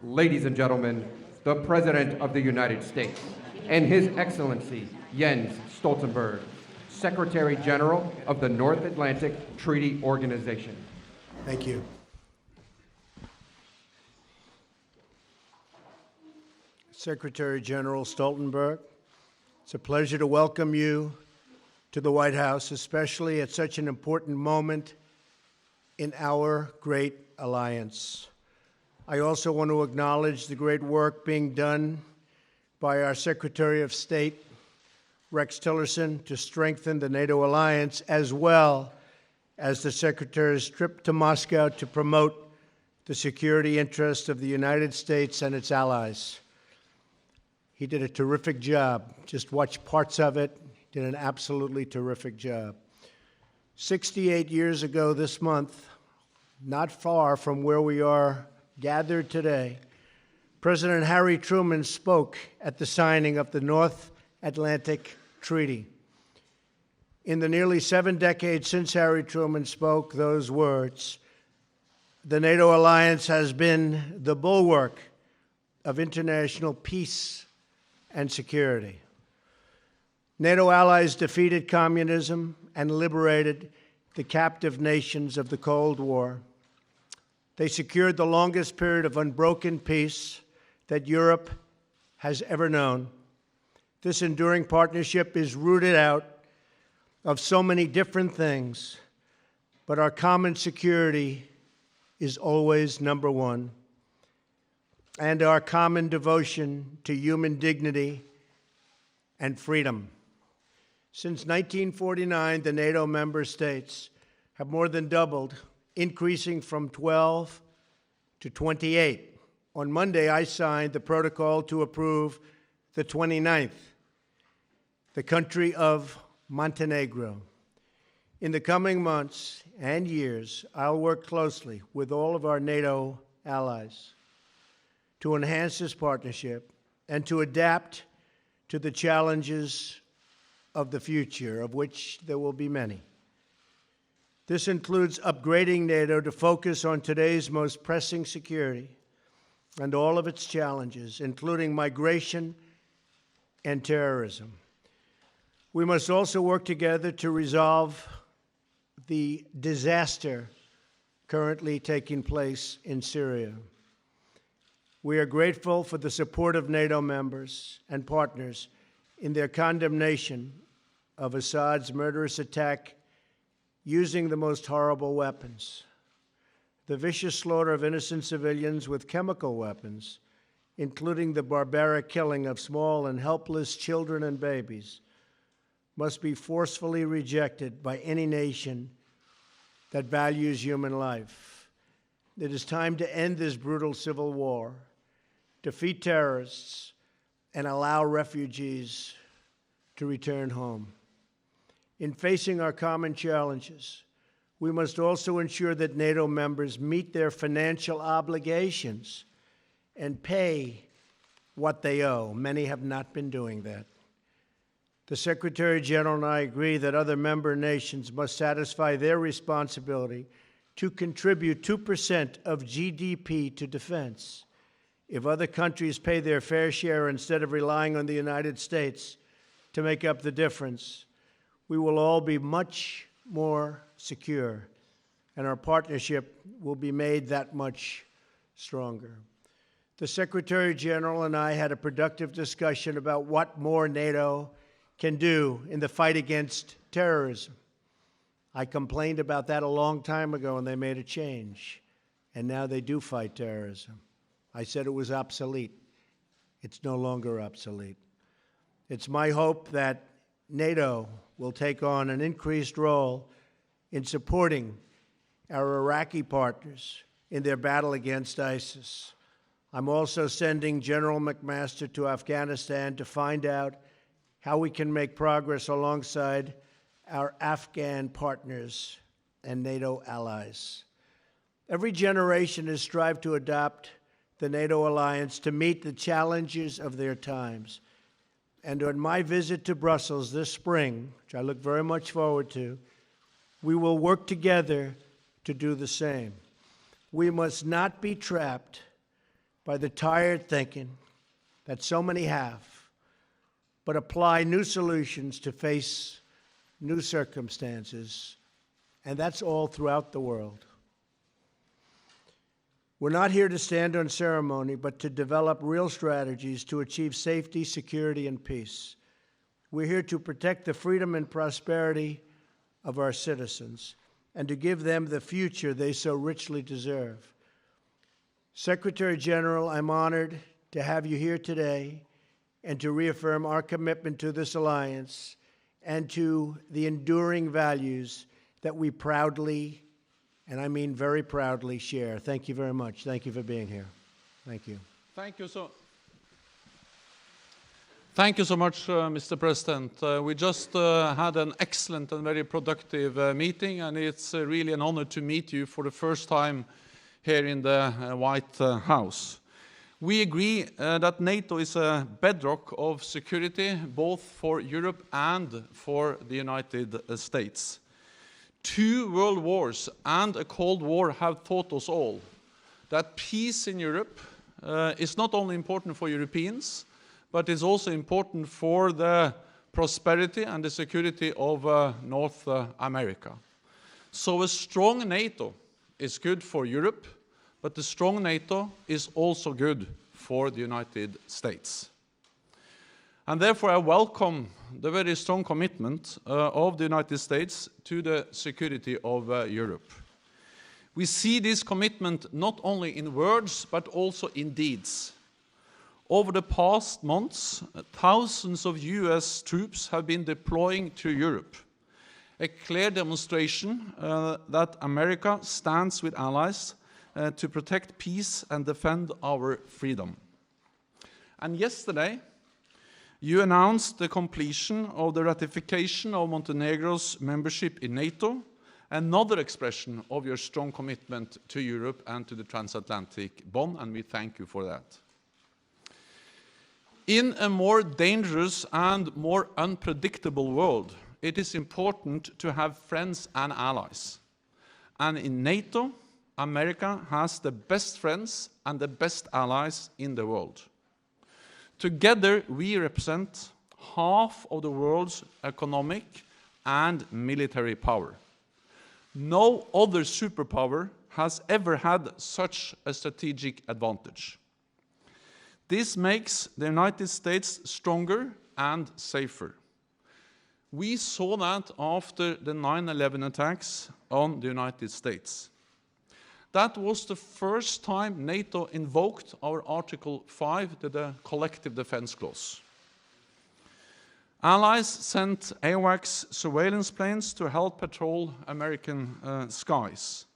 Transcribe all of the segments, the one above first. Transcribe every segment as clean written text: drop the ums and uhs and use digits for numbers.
ladies and gentlemen, the President of the United States, and His Excellency Jens Stoltenberg, Secretary General of the North Atlantic Treaty Organization. Thank you. Secretary General Stoltenberg, it's a pleasure to welcome you to the White House, especially at such an important moment in our great alliance. I also want to acknowledge the great work being done by our Secretary of State, Rex Tillerson, to strengthen the NATO alliance, as well as the Secretary's trip to Moscow to promote the security interests of the United States and its allies. He did a terrific job. Just watch parts of it. He did an absolutely terrific job. 68 years ago this month, not far from where we are gathered today, President Harry Truman spoke at the signing of the North Atlantic Treaty. In the nearly 7 decades since Harry Truman spoke those words, the NATO alliance has been the bulwark of international peace and security. NATO allies defeated communism and liberated the captive nations of the Cold War. They secured the longest period of unbroken peace that Europe has ever known. This enduring partnership is rooted out of so many different things, but our common security is always number one, and our common devotion to human dignity and freedom. Since 1949, the NATO member states have more than doubled, increasing from 12 to 28. On Monday, I signed the protocol to approve the 29th, the country of Montenegro. In the coming months and years, I'll work closely with all of our NATO allies to enhance this partnership and to adapt to the challenges of the future, of which there will be many. This includes upgrading NATO to focus on today's most pressing security and all of its challenges, including migration and terrorism. We must also work together to resolve the disaster currently taking place in Syria. We are grateful for the support of NATO members and partners in their condemnation of Assad's murderous attack using the most horrible weapons. The vicious slaughter of innocent civilians with chemical weapons, including the barbaric killing of small and helpless children and babies, must be forcefully rejected by any nation that values human life. It is time to end this brutal civil war, defeat terrorists, and allow refugees to return home. In facing our common challenges, we must also ensure that NATO members meet their financial obligations and pay what they owe. Many have not been doing that. The Secretary General and I agree that other member nations must satisfy their responsibility to contribute 2% of GDP to defense. If other countries pay their fair share instead of relying on the United States to make up the difference, we will all be much more secure, and our partnership will be made that much stronger. The Secretary General and I had a productive discussion about what more NATO can do in the fight against terrorism. I complained about that a long time ago, and they made a change, and now they do fight terrorism. I said it was obsolete. It's no longer obsolete. It's my hope that NATO will take on an increased role in supporting our Iraqi partners in their battle against ISIS. I'm also sending General McMaster to Afghanistan to find out how we can make progress alongside our Afghan partners and NATO allies. Every generation has strived to adopt the NATO alliance to meet the challenges of their times. And on my visit to Brussels this spring, which I look very much forward to, we will work together to do the same. We must not be trapped by the tired thinking that so many have, but apply new solutions to face new circumstances, and that's all throughout the world. We're not here to stand on ceremony, but to develop real strategies to achieve safety, security, and peace. We're here to protect the freedom and prosperity of our citizens and to give them the future they so richly deserve. Secretary General, I'm honored to have you here today and to reaffirm our commitment to this alliance and to the enduring values that we proudly, and I mean very proudly, share. Thank you very much. Thank you for being here. Thank you. Thank you so much, Mr. President. We just had an excellent and very productive meeting, and it's really an honor to meet you for the first time here in the White House. We agree that NATO is a bedrock of security, both for Europe and for the United States. 2 world wars and a Cold War have taught us all that peace in Europe is not only important for Europeans, but is also important for the prosperity and the security of North America. So a strong NATO is good for Europe, but a strong NATO is also good for the United States. And therefore I welcome the very strong commitment of the United States to the security of Europe. We see this commitment not only in words, but also in deeds. Over the past months, thousands of US troops have been deploying to Europe, a clear demonstration that America stands with allies to protect peace and defend our freedom. And yesterday, you announced the completion of the ratification of Montenegro's membership in NATO, another expression of your strong commitment to Europe and to the transatlantic bond, and we thank you for that. In a more dangerous and more unpredictable world, it is important to have friends and allies. And in NATO, America has the best friends and the best allies in the world. Together, we represent half of the world's economic and military power. No other superpower has ever had such a strategic advantage. This makes the United States stronger and safer. We saw that after the 9/11 attacks on the United States. That was the first time NATO invoked our Article 5, the Collective Defense Clause. Allies sent AWACS surveillance planes to help patrol American skies.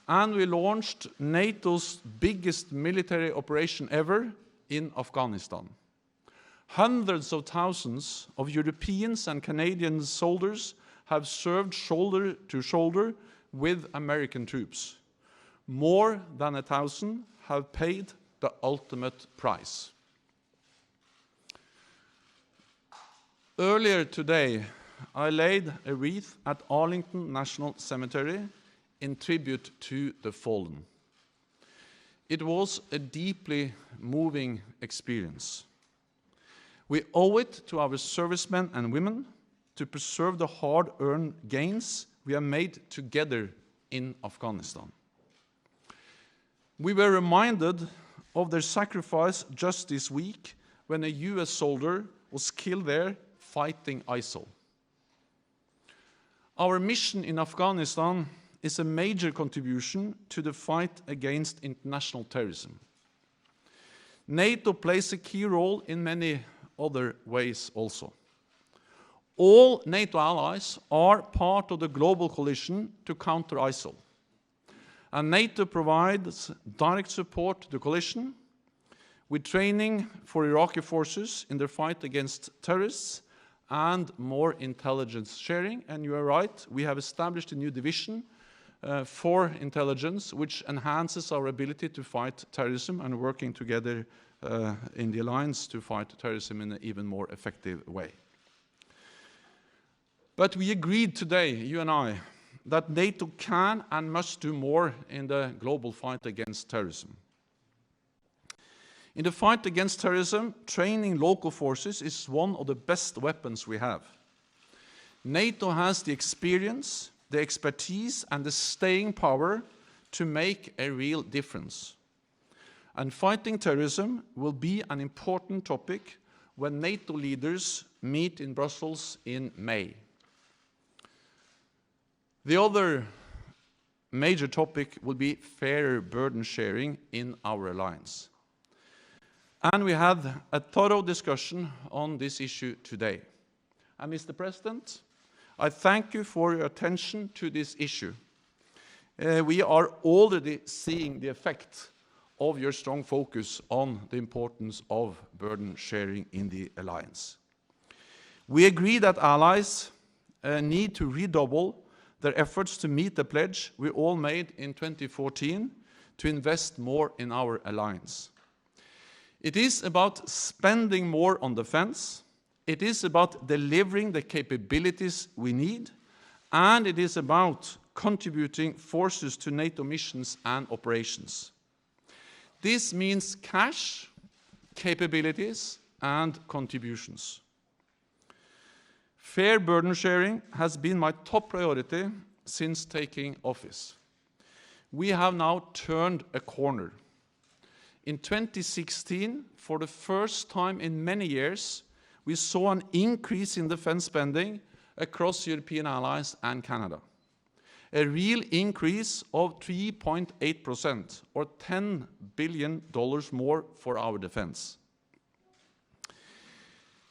And we launched NATO's biggest military operation ever in Afghanistan. Hundreds of thousands of Europeans and Canadian soldiers have served shoulder to shoulder with American troops. More than 1,000 have paid the ultimate price. Earlier today, I laid a wreath at Arlington National Cemetery in tribute to the fallen. It was a deeply moving experience. We owe it to our servicemen and women to preserve the hard-earned gains we have made together in Afghanistan. We were reminded of their sacrifice just this week when a US soldier was killed there fighting ISIL. Our mission in Afghanistan is a major contribution to the fight against international terrorism. NATO plays a key role in many other ways also. All NATO allies are part of the global coalition to counter ISIL. And NATO provides direct support to the coalition with training for Iraqi forces in their fight against terrorists and more intelligence sharing. And you are right, we have established a new division for intelligence, which enhances our ability to fight terrorism and working together in the alliance to fight terrorism in an even more effective way. But we agreed today, you and I, that NATO can and must do more in the global fight against terrorism. In the fight against terrorism, training local forces is one of the best weapons we have. NATO has the experience, the expertise, and the staying power to make a real difference. And fighting terrorism will be an important topic when NATO leaders meet in Brussels in May. The other major topic will be fairer burden sharing in our alliance. And we had a thorough discussion on this issue today. And Mr. President, I thank you for your attention to this issue. We are already seeing the effect of your strong focus on the importance of burden sharing in the alliance. We agree that allies need to redouble their efforts to meet the pledge we all made in 2014 to invest more in our alliance. It is about spending more on defense, it is about delivering the capabilities we need, and it is about contributing forces to NATO missions and operations. This means cash, capabilities, and contributions. Fair burden sharing has been my top priority since taking office. We have now turned a corner. In 2016, for the first time in many years, we saw an increase in defense spending across European allies and Canada. A real increase of 3.8%, or $10 billion more for our defense.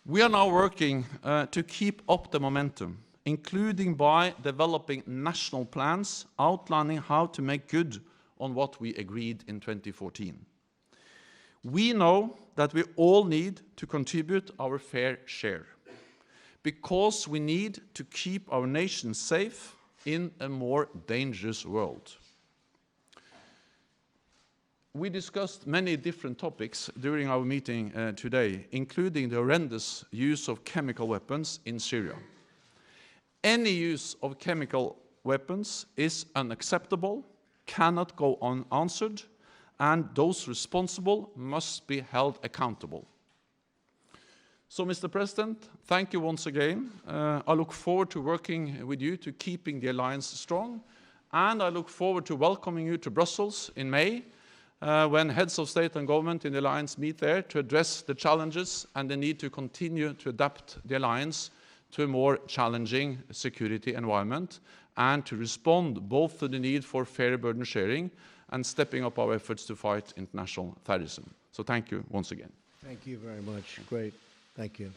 We are now working to keep up the momentum, including by developing national plans outlining how to make good on what we agreed in 2014. We know that we all need to contribute our fair share, because we need to keep our nation safe in a more dangerous world. We discussed many different topics during our meeting today, including the horrendous use of chemical weapons in Syria. Any use of chemical weapons is unacceptable, cannot go unanswered, and those responsible must be held accountable. So, Mr. President, thank you once again. I look forward to working with you to keeping the alliance strong, and I look forward to welcoming you to Brussels in May, when heads of state and government in the alliance meet there to address the challenges and the need to continue to adapt the alliance to a more challenging security environment, and to respond both to the need for fair burden sharing and stepping up our efforts to fight international terrorism. So thank you once again. Thank you very much. Great. Thank you.